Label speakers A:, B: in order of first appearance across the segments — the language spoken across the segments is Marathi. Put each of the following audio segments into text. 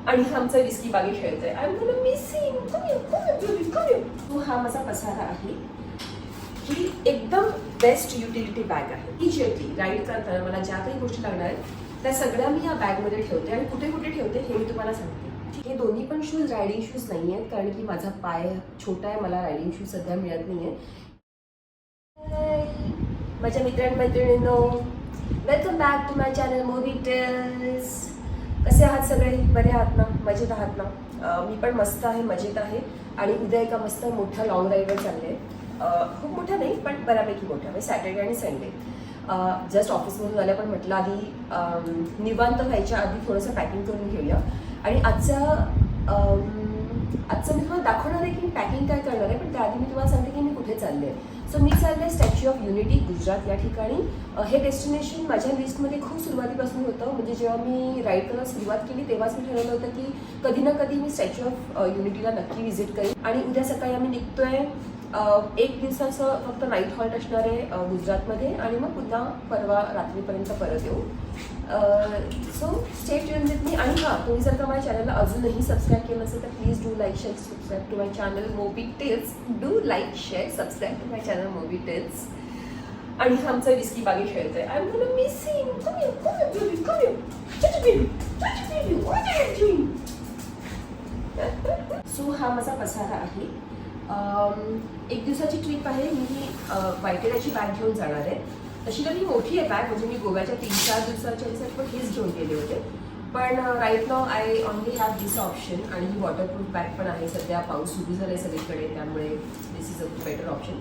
A: आणि आमचा विस्की बागे खेळतोय. I am gonna missing. तो हा माझा पसारा आहे. ही एकदम बेस्ट युटिलिटी बॅग आहे. इजिली राईड करताना मला ज्या काही गोष्टी लागणार आहेत त्या सगळ्या मी या बॅगमध्ये ठेवते. आणि कुठे कुठे ठेवते हे मी तुम्हाला सांगते. हे दोन्ही पण शूज रायडिंग शूज नाही आहेत, कारण की माझा पाय छोटा आहे, मला रायडिंग शूज सध्या मिळत नाही आहे. माझ्या मित्रांनो, welcome back to my channel movie tales. कसे आहात सगळे? बरे आहात ना? मजेत आहात ना? मी पण मस्त आहे, मजेत आहे. आणि उद्या एका मस्त मोठ्या लॉंग राईडवर चालले आहे. खूप मोठा नाही पण बऱ्यापैकी मोठा, म्हणजे सॅटर्डे आणि संडे. जस्ट ऑफिसमधून आल्या, पण म्हटलं आधी निवांत व्हायच्या आधी थोडंसं पॅकिंग करून घेऊया. आणि आजचं मी तुम्हाला दाखवणार आहे की मी पॅकिंग काय करणार आहे, पण त्याआधी मी तुम्हाला सांगते की मी कुठे चालले आहे. सो मी चालले आहे स्टॅच्यू ऑफ युनिटी, गुजरात या ठिकाणी. हे डेस्टिनेशन माझ्या लिस्टमध्ये खूप सुरुवातीपासून होतं. म्हणजे जेव्हा मी राईड करायला सुरुवात केली तेव्हाच मी ठरवलं होतं की कधी ना कधी मी स्टॅच्यू ऑफ युनिटीला नक्की व्हिजिट करेन. आणि उद्या सकाळी आम्ही निघतोय. एक दिवसाचं फक्त नाईट हॉल्ट असणार आहे गुजरातमध्ये, आणि मग पुन्हा परवा रात्रीपर्यंत परत येऊ. So stay tune with me. आणि हां, तुम्ही जर का माझ्या चॅनलला अजूनही सबस्क्राईब केलं असेल तर please do like share subscribe to my channel movie tales. Do like share subscribe to my channel movie tales. आणि आमचा विस्की बागे खेळतोय. I am gonna missing. So हा माझा पसारा आहे. एक दिवसाची ट्रिप आहे. मी वायटेराची बॅग घेऊन जाणार आहे. तशी तर ही मोठी आहे बॅग, म्हणजे मी गोव्याच्या 3-4 दिवसाच्या पण हेच घेऊन गेले होते. पण right now I only have this option. आणि ही वॉटरप्रूफ बॅग पण आहे. सध्या पाऊस सुरू झाला आहे सगळीकडे, त्यामुळे this is a better option.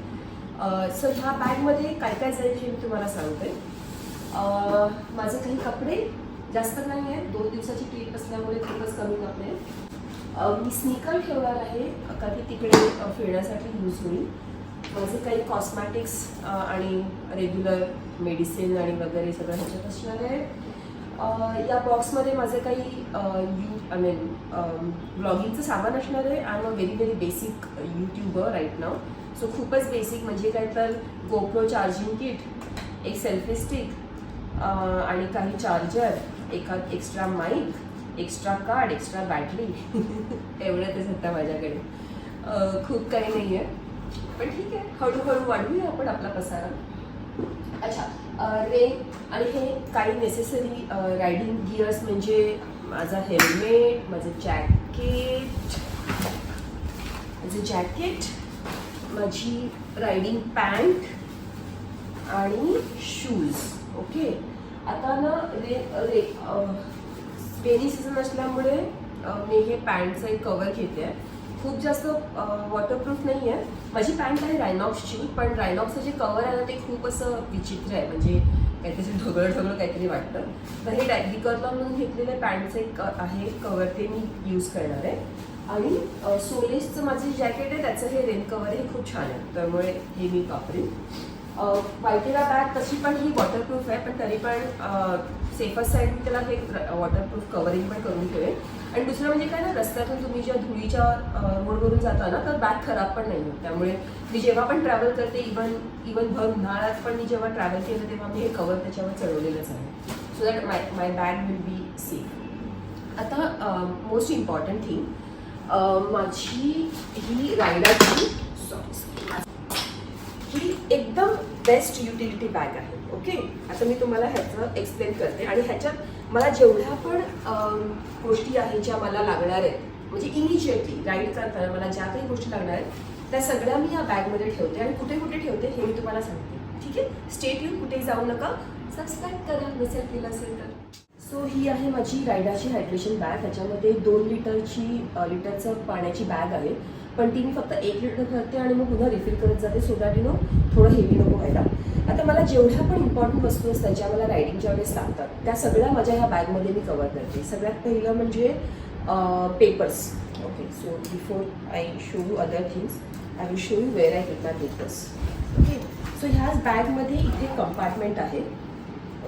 A: So ह्या बॅगमध्ये काय काय जाईल हे मी तुम्हाला सांगते. माझे काही कपडे जास्त नाही आहेत, 2 दिवसाची ट्रिप असल्यामुळे खूपच कमी कपडे आहेत. मी स्नीकर ठेवणार आहे, कारण की तिकडे फिरण्यासाठी यूज होईल. माझे काही कॉस्मॅटिक्स आणि रेग्युलर मेडिसिन आणि वगैरे सगळं ह्याच्यात असणार आहे. या बॉक्समध्ये माझे काही ब्लॉगिंगचं सामान असणार आहे. I am a very basic YouTuber right now. So खूपच बेसिक, म्हणजे काय तर गोप्रो चार्जिंग किट, एक सेल्फी स्टिक आणि काही चार्जर, एखाद extra mike, extra card, extra battery एवढं ते सध्या माझ्याकडे. खूप काही नाही आहे, पण ठीक आहे, हळूहळू वाढवूया आपण आपला पसारा. अच्छा, आणि हे काही नेसेसरी रायडिंग गिअर्स, म्हणजे माझा हेल्मेट, माझं जॅकेट, माझी रायडिंग पॅन्ट आणि शूज. ओके. आता ना रेनी सीझन असल्यामुळे मी हे पॅन्टचं एक कवर घेते आहे. खूप जास्त वॉटरप्रूफ नाही आहे. माझी पॅन्ट आहे रायनॉक्सची, पण रायनॉक्सचं जे कवर आहे ना ते खूप असं विचित्र आहे, म्हणजे काहीतरी ढगळं काहीतरी वाटतं. तर हे डिकॅथलॉन म्हणून घेतलेलं पॅन्टचं एक आहे कवर, ते मी यूज करणार आहे. आणि सोलेसचं माझं जॅकेट आहे, त्याचं हे रेन कवर आहे, हे खूप छान आहे, त्यामुळे हे मी वापरेन. वायटेरा बॅग तशी पण ही वॉटरप्रूफ आहे, पण तरी पण सेफस्ट साईड मी त्याला हे वॉटरप्रूफ कवरिंग पण करून ठेवेल. आणि दुसरं म्हणजे काय ना, रस्त्यातून तुम्ही ज्या धुळीच्या रोडवरून जाता ना, तर बॅग खराब पण नाही होत. त्यामुळे मी जेव्हा पण ट्रॅव्हल करते, इवन भर उन्हाळ्यात पण मी जेव्हा ट्रॅव्हल केलं तेव्हा मी हे कवर त्याच्यावर चढवलेलंच आहे, so that my bag will be safe. आता मोस्ट इम्पॉर्टंट थिंग, माझी ही रायडाची ही एकदम बेस्ट युटिलिटी बॅग आहे. ओके. आता मी तुम्हाला ह्याचं एक्सप्लेन करते. आणि ह्याच्यात मला जेवढ्या पण गोष्टी आहेत ज्या मला लागणार आहेत, म्हणजे इमिजिएटली राईड करताना मला ज्या काही गोष्टी लागणार आहेत त्या सगळ्या मी या बॅगमध्ये ठेवते. आणि कुठे कुठे ठेवते हे मी तुम्हाला सांगते. ठीक आहे, स्टे ट्यून, कुठे जाऊ नका, सबस्क्राईब करा नसेल केलं असेल तर. सो ही आहे माझी रायडाची हायड्रेशन बॅग. ह्याच्यामध्ये 2 लिटरचं पाण्याची बॅग आहे, पण ती मी फक्त 1 लिटर भरते आणि मग पुन्हा रिफिल करत जाते, सो दॅट थोडं हेवी नको व्हायला. आता मला जेवढ्या पण इम्पॉर्टंट वस्तू असतात ज्या मला रायडिंगच्या वेळेस लागतात त्या सगळ्या माझ्या ह्या बॅगमध्ये मी कवर करते. सगळ्यात पहिलं म्हणजे papers. Okay. So before I show you other things, I will show you wear I keep my papers. Okay. So ह्याच बॅगमध्ये इथे कंपार्टमेंट आहे.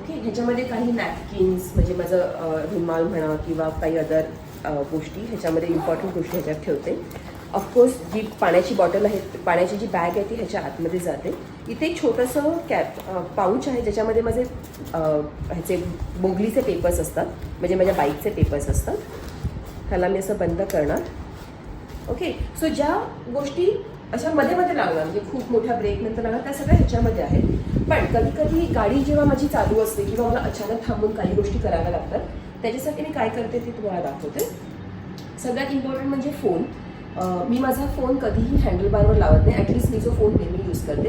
A: ओके. ह्याच्यामध्ये काही नॅपकिन्स, म्हणजे माझं रुमाल म्हणा किंवा काही अदर गोष्टी, ह्याच्यामध्ये इम्पॉर्टंट गोष्टी ह्याच्यात ठेवते. ऑफकोर्स जी पाण्याची बॉटल आहे, पाण्याची जी बॅग आहे ती ह्याच्या आतमध्ये जाते. इथे एक छोटंसं पाऊच आहे ज्याच्यामध्ये माझे ह्याचे मोगलीचे पेपर्स असतात, म्हणजे माझ्या बाईकचे पेपर्स असतात. ह्याला मी असं बंद करणार. ओके, सो ज्या गोष्टी अशा मध्ये मध्ये लागणार म्हणजे खूप मोठ्या ब्रेक नंतर लागणार त्या सगळ्या ह्याच्यामध्ये आहेत. पण कधी कधी गाडी जेव्हा माझी चालू असते किंवा मला अचानक थांबून काही गोष्टी कराव्या लागतात, त्याच्यासाठी मी काय करते ते तुम्हाला दाखवते. सगळ्यात इम्पॉर्टंट म्हणजे फोन. मी माझा फोन कधीही हँडलबारवर लावत नाही. ॲटलिस्ट मी जो फोन नेहमी यूज करते.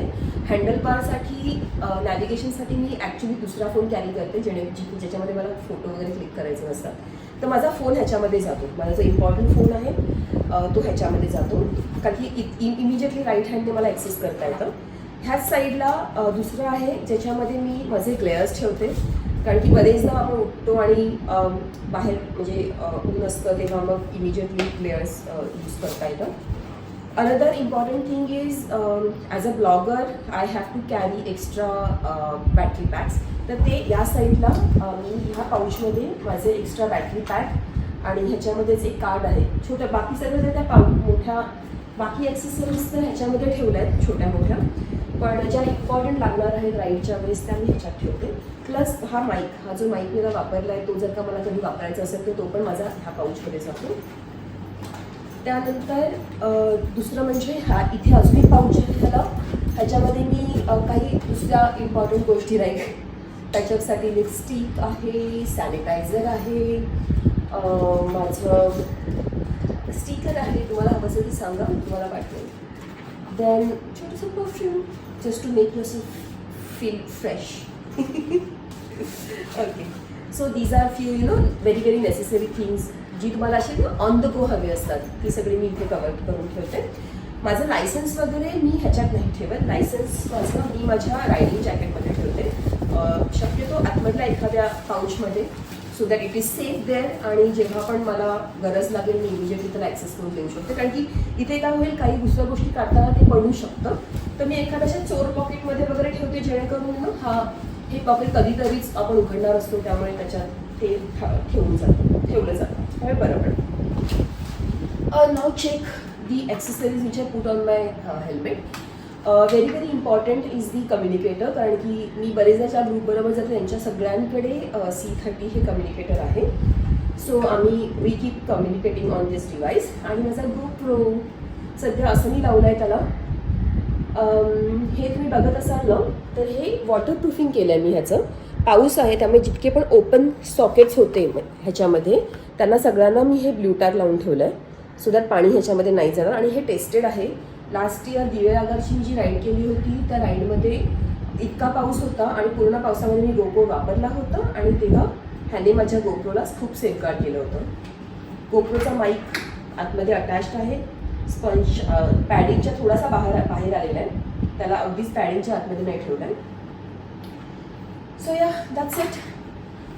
A: हँडलबारसाठी नॅव्हिगेशनसाठी मी ॲक्च्युली दुसरा फोन कॅरी करते ज्याच्यामध्ये मला फोटो वगैरे क्लिक करायचे नसतात. तर माझा फोन ह्याच्यामध्ये जातो. माझा जो इम्पॉर्टंट फोन आहे तो ह्याच्यामध्ये जातो, कारण की इमिजिएटली राईट हँडने मला ॲक्सेस करता येतं. ह्याच साईडला दुसरं आहे ज्याच्यामध्ये मी माझे ग्लेअर्स ठेवते, कारण की बरेचदा आपण उठतो आणि बाहेर म्हणजे ऊन असतं तेव्हा मग इमिजिएटली ग्लेअर्स यूज करता येतं. Another important thing is as a blogger I have to carry extra battery packs. तर ते या साईडला मी ह्या पाऊचमध्ये माझे एक्स्ट्रा बॅटरी पॅक आणि ह्याच्यामध्येच एक कार्ड आहे छोटं. बाकी सगळं त्या मोठ्या बाकी ॲक्सेसरीज तर ह्याच्यामध्ये ठेवल्या आहेत छोट्या मोठ्या, पण ज्या इम्पॉर्टंट लागणार आहेत राईडच्या वेळेस त्या मी ह्याच्यात ठेवते. प्लस हा माईक, हा जो माईक मी वापरला आहे तो जर का मला कधी वापरायचा असेल तर तो पण माझा ह्या पाऊचमध्ये जातो. त्यानंतर दुसरं म्हणजे हा इथे अजून एक पाऊच आहे त्याला, ह्याच्यामध्ये मी काही दुसऱ्या इम्पॉर्टंट गोष्टी राहील. त्याच्यासाठी लिपस्टिक आहे, सॅनिटायझर आहे, माझं स्टिकर आहे, तुम्हाला हवं असेल तर सांगा तुम्हाला पाठवेल. देन छोटंसं perfume just to make yourself feel fresh. Okay, so these are few very very necessary things जी तुम्हाला अशी ऑन द गो हवे असतात, ती सगळी मी इथे कवर करून ठेवते. माझं लायसन्स वगैरे मी ह्याच्यात नाही ठेवत. लायसन्स माझं मी माझ्या रायडिंग जॅकेटमध्ये ठेवते, शक्यतो आतमधल्या एखाद्या पाऊचमध्ये, so that it is safe there. आणि जेव्हा पण मला गरज लागेल मी इमिजिएटली त्याला ॲक्सेस करून देऊ शकते, कारण की इथे काय होईल काही दुसऱ्या गोष्टी काढताना ते पडू शकतं. तर मी एखाद्याच्या चोर पॉकेटमध्ये वगैरे ठेवते, जेणेकरून हे पॉकेट कधीतरीच आपण उघडणार असतो, त्यामुळे त्याच्यात ते ठेवलं जातं त्यामुळे बरं पडतं. Now check the accessories which I put on my helmet. Very very important is the communicator, कारण की मी बरेचदा ज्या ग्रुपबरोबर जाते त्यांच्या सगळ्यांकडे C30 हे कम्युनिकेटर आहे. So we keep communicating on this device. आणि माझा GoPro सध्या असं मी लावलं आहे त्याला, हे तुम्ही बघत असाल ना, तर हे वॉटरप्रूफिंग केलं आहे मी. ह्याचं पाऊस आहे त्यामुळे जितके पण ओपन सॉकेट्स होते ह्याच्यामध्ये त्यांना सगळ्यांना मी हे ब्ल्यू टॅग लावून ठेवलं आहे, सो दॅट पाणी ह्याच्यामध्ये नाही जाणार. आणि हे टेस्टेड आहे. लास्ट इयर दिवेआगारची मी जी राईड केली होती त्या राईडमध्ये इतका पाऊस होता आणि पूर्ण पावसामध्ये मी GoPro वापरला होता आणि तेव्हा ह्याने माझ्या GoProला खूप सेफगार्ड केलं होतं. GoProचा माईक आतमध्ये अटॅच्ड आहे, स्पंज पॅडिंगच्या थोडासा बाहेर आलेला आहे, त्याला अगदीच पॅडिंगच्या आतमध्ये नाही ठेवलं आहे. So yeah that's it.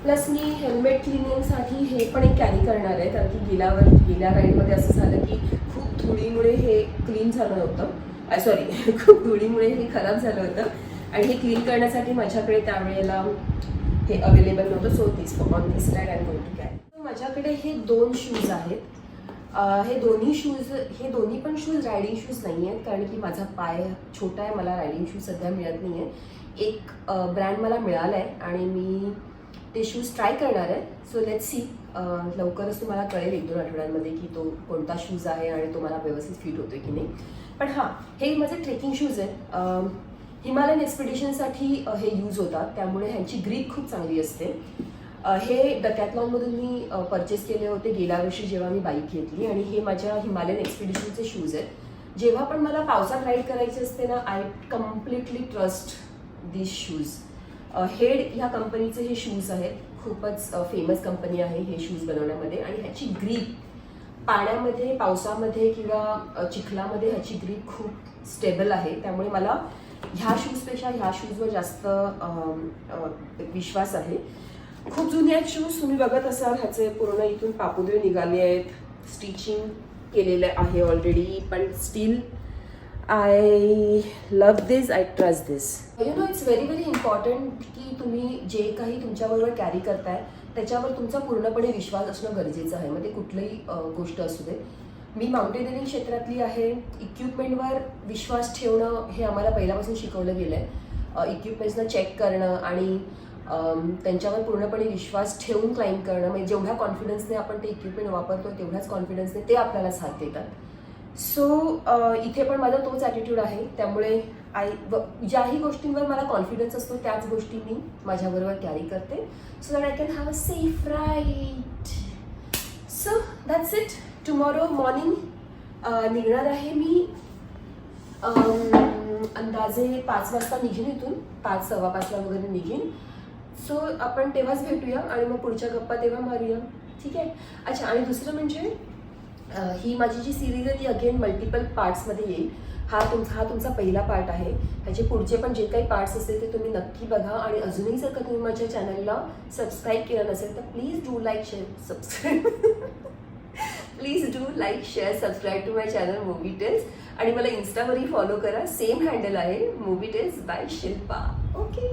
A: Plus मी हेल्मेट क्लिनिंगसाठी हे पण एक कॅरी करणार आहे, कारण की गेल्या राईडमध्ये असं झालं की खूप धुळीमुळे हे क्लीन झालं नव्हतं, सॉरी खूप धुळीमुळे हे खराब झालं होतं आणि हे क्लीन करण्यासाठी माझ्याकडे त्यावेळेला हे अवेलेबल नव्हतं. So this on this ride I am going to carry. माझ्याकडे हे 2 शूज आहेत. हे दोन्ही पण शूज रायडिंग शूज नाही आहेत, कारण की माझा पाय छोटा आहे, मला रायडिंग शूज सध्या मिळत नाही आहे. एक ब्रँड मला मिळाला आहे आणि मी ते शूज ट्राय करणार आहे. सो लेट्स सी, लवकरच तुम्हाला कळेल 1-2 आठवड्यांमध्ये की तो कोणता शूज आहे आणि तो मला व्यवस्थित फिट होतो की नाही. पण हां, हे माझे ट्रेकिंग शूज आहेत. हिमालयन एक्सपिडिशनसाठी हे यूज होतात, त्यामुळे ह्यांची ग्रीप खूप चांगली असते. हे डकॅथलॉनमधून मी परचेस केले होते गेल्या वर्षी जेव्हा मी बाईक घेतली, आणि हे माझ्या हिमालयन एक्सपिडिशनचे शूज आहेत. जेव्हा पण मला पावसात राईड करायची असते ना, I completely trust this shoes. Head ह्या कंपनीचे हे शूज आहेत, खूपच फेमस कंपनी आहे हे शूज बनवण्यामध्ये. आणि ह्याची ग्रीप पाण्यामध्ये, पावसामध्ये किंवा चिखलामध्ये ह्याची ग्रीप खूप स्टेबल आहे, त्यामुळे मला ह्या शूजपेक्षा ह्या शूजवर जास्त विश्वास आहे. खूप जुने आहेत शूज, तुम्ही बघत असाल ह्याचे पूर्ण इथून पापुद्रे निघाले आहेत, स्टिचिंग केलेलं आहे ऑलरेडी, पण still I love this, I trust this. It's very very important की तुम्ही जे काही तुमच्याबरोबर कॅरी करताय त्याच्यावर तुमचा पूर्णपणे विश्वास असणं गरजेचं आहे. मग ते कुठलीही गोष्ट असू दे. मी माउंटेनिअरिंग क्षेत्रातली आहे, इक्विपमेंटवर विश्वास ठेवणं हे आम्हाला पहिल्यापासून शिकवलं गेलं आहे. इक्विपमेंट्सना चेक करणं आणि त्यांच्यावर पूर्णपणे विश्वास ठेवून क्लाइंब करणं, म्हणजे जेवढ्या कॉन्फिडन्सने आपण ते इक्विपमेंट वापरतो तेवढ्याच कॉन्फिडन्सने ते आपल्याला साथ देतात. सो इथे पण माझा तोच ॲटिट्यूड आहे. त्यामुळे ज्याही गोष्टींवर मला कॉन्फिडन्स असतो त्याच गोष्टी मी माझ्याबरोबर कॅरी करते, so that I can have a safe ride. So that's it. Tomorrow morning निघणार आहे मी. अंदाजे 5 वाजता निघीन इथून, 5 सव्वा 5ला वगैरे निघीन. सो आपण तेव्हाच भेटूया आणि मग पुढच्या गप्पा तेव्हा मारूया, ठीक आहे. अच्छा, आणि दुसरं म्हणजे ही माझी जी सिरीज आहे ती अगेन मल्टिपल पार्ट्समध्ये येईल. हा तुमचा पहिला पार्ट आहे. ह्याचे पुढचे पण जे काही पार्ट्स असतील ते तुम्ही नक्की बघा. आणि अजूनही जर का तुम्ही माझ्या चॅनलला सबस्क्राईब केलं नसेल तर please do like share subscribe please do like share subscribe to my channel movie tales. आणि मला इन्स्टावरही फॉलो करा, सेम हँडल आहे movie tales by Shilpa. Okay.